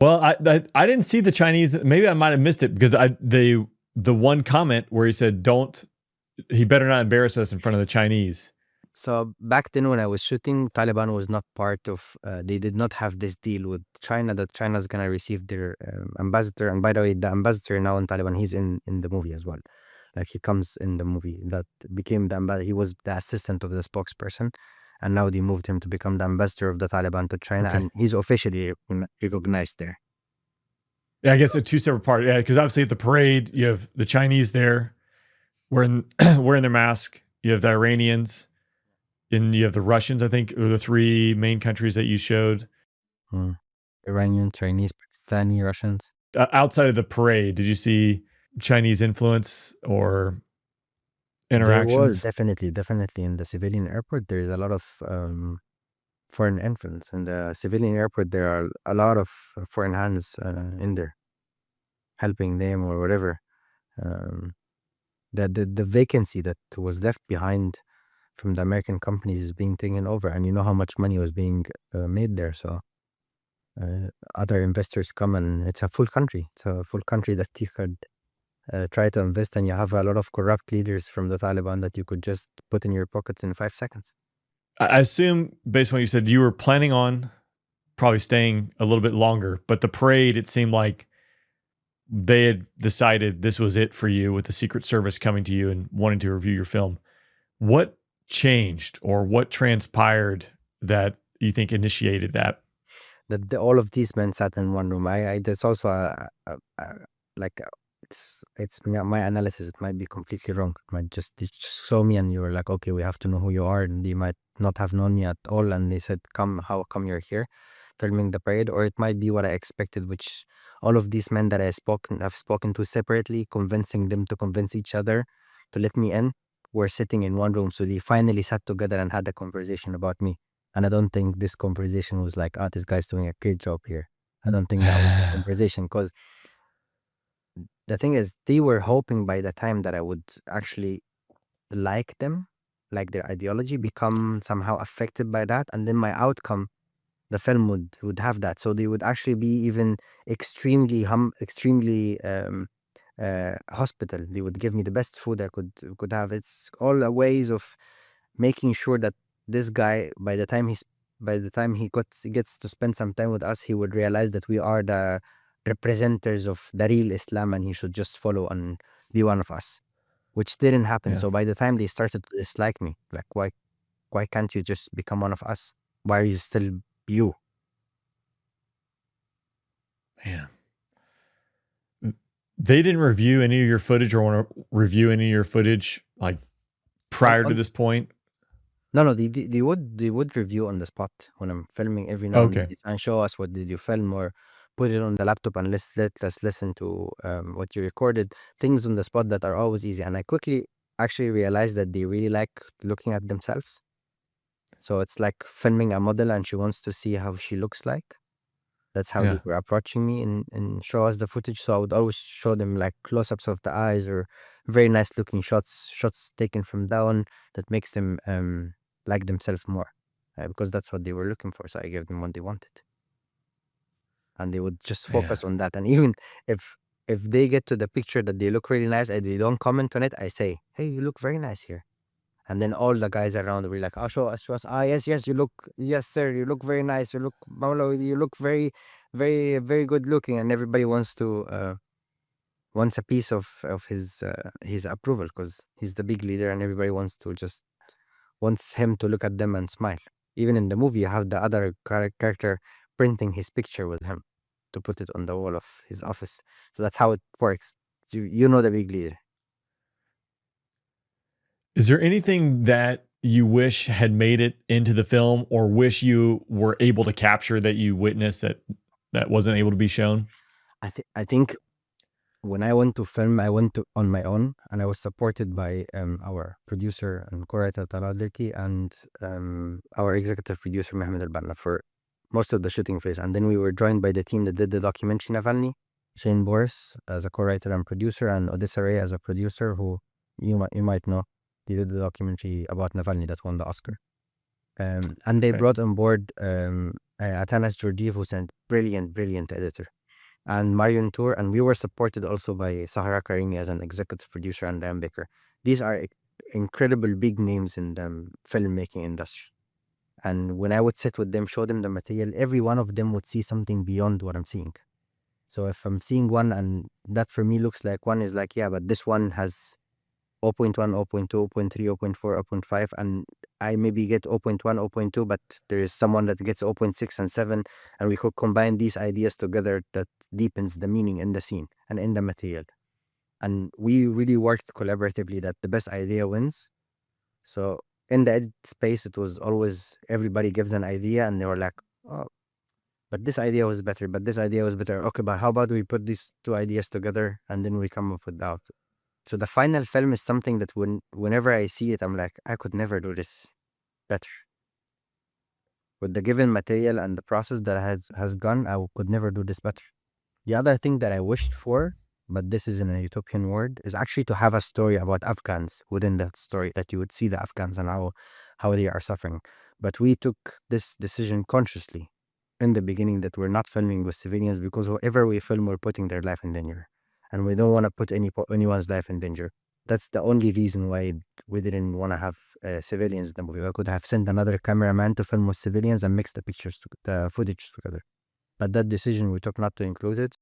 Well, I didn't see the Chinese. Maybe I might have missed it because the one comment where he said, "Don't, he better not embarrass us in front of the Chinese." So back then when I was shooting, Taliban was not part of, they did not have this deal with China that China's going to receive their ambassador. And by the way, the ambassador now in Taliban, he's in the movie as well. Like he comes in the movie that became the ambassador. He was the assistant of the spokesperson. And now they moved him to become the ambassador of the Taliban to China. Okay. And he's officially recognized there. Yeah, I guess a two separate parts. Yeah, because obviously at the parade you have the Chinese there, wearing their mask. You have the Iranians, and you have the Russians. I think are the three main countries that you showed. Iranian, Chinese, Pakistani, Russians. Outside of the parade, did you see Chinese influence or interactions? There was definitely in the civilian airport. There is a lot of foreign influence. In the civilian airport, there are a lot of foreign hands in there, helping them or whatever. The vacancy that was left behind from the American companies is being taken over, and you know how much money was being made there. So other investors come, and it's a full country. It's a full country that you could try to invest, and you have a lot of corrupt leaders from the Taliban that you could just put in your pockets in 5 seconds. I assume, based on what you said, you were planning on probably staying a little bit longer, but the parade, it seemed like they had decided this was it for you with the Secret Service coming to you and wanting to review your film. What changed or what transpired that you think initiated that? That all of these men sat in one room. There's also it's my analysis. It might be completely wrong. It might they just saw me and you were like, okay, we have to know who you are, and they might not have known me at all, and they said, how come you're here filming the parade? Or it might be what I expected, which all of these men that I've spoken to separately, convincing them to convince each other to let me in, were sitting in one room. So they finally sat together and had a conversation about me. And I don't think this conversation was like, this guy's doing a great job here. I don't think that was the conversation, because the thing is, they were hoping by the time that I would actually like them, like their ideology, become somehow affected by that, and then my outcome, the film would have that. So they would actually be even extremely hospital. They would give me the best food I could have. It's all a ways of making sure that this guy, by the time he gets to spend some time with us, he would realize that we are the representatives of the real Islam, and he should just follow and be one of us, which didn't happen. Yeah. So by the time they started to dislike me, like, why can't you just become one of us? Why are you still you? Man. They didn't review any of your footage or want to review any of your footage like prior to this point? No, they would review on the spot when I'm filming every now and then, and show us what did you film, or put it on the laptop and let us listen to what you recorded. Things on the spot that are always easy. And I quickly actually realized that they really like looking at themselves. So it's like filming a model and she wants to see how she looks like. That's how they were approaching me and show us the footage. So I would always show them like close-ups of the eyes or very nice looking shots taken from down that makes them like themselves more, because that's what they were looking for. So I gave them what they wanted, and they would just focus on that. And even if they get to the picture that they look really nice and they don't comment on it, I say, hey, you look very nice here. And then all the guys around will be like, show us. Yes, you look, yes, sir, you look very nice. You look, Maulo, you look very, very, very good looking. And everybody wants a piece of his approval, because he's the big leader, and everybody wants him to look at them and smile. Even in the movie, you have the other character printing his picture with him to put it on the wall of his office. So that's how it works. You know the big leader. Is there anything that you wish had made it into the film, or wish you were able to capture that you witnessed that wasn't able to be shown? I think when I went to film, I went on my own, and I was supported by our producer and co-writer Talal Dirki, and our executive producer Mohammed Al-Banna for most of the shooting phase. And then we were joined by the team that did the documentary Navalny, Shane Boris as a co-writer and producer, and Odessa Ray as a producer, who you might know. They did the documentary about Navalny that won the Oscar. And they brought on board Atanas Georgiev, who's a brilliant editor, and Marion Tour, and we were supported also by Sahara Karimi as an executive producer and Dan Baker. These are incredible big names in the filmmaking industry. And when I would sit with them, show them the material, every one of them would see something beyond what I'm seeing. So if I'm seeing one and that for me looks like one is like, yeah, but this one has 0.1, 0.2, 0.3, 0.4, 0.5, and I maybe get 0.1, 0.2, but there is someone that gets 0.6 and 7, and we could combine these ideas together that deepens the meaning in the scene and in the material. And we really worked collaboratively that the best idea wins. So in the edit space, it was always everybody gives an idea and they were like, oh, but this idea was better, but this idea was better. Okay, but how about we put these two ideas together and then we come up with the output? So the final film is something that whenever I see it, I'm like, I could never do this better. With the given material and the process that has gone, could never do this better. The other thing that I wished for, but this is in a utopian world, is actually to have a story about Afghans within that story, that you would see the Afghans and how they are suffering. But we took this decision consciously in the beginning that we're not filming with civilians, because whoever we film, we're putting their life in danger. And we don't want to put anyone's life in danger. That's the only reason why we didn't want to have civilians in the movie. I could have sent another cameraman to film with civilians and mix the footage together. But that decision we took not to include it.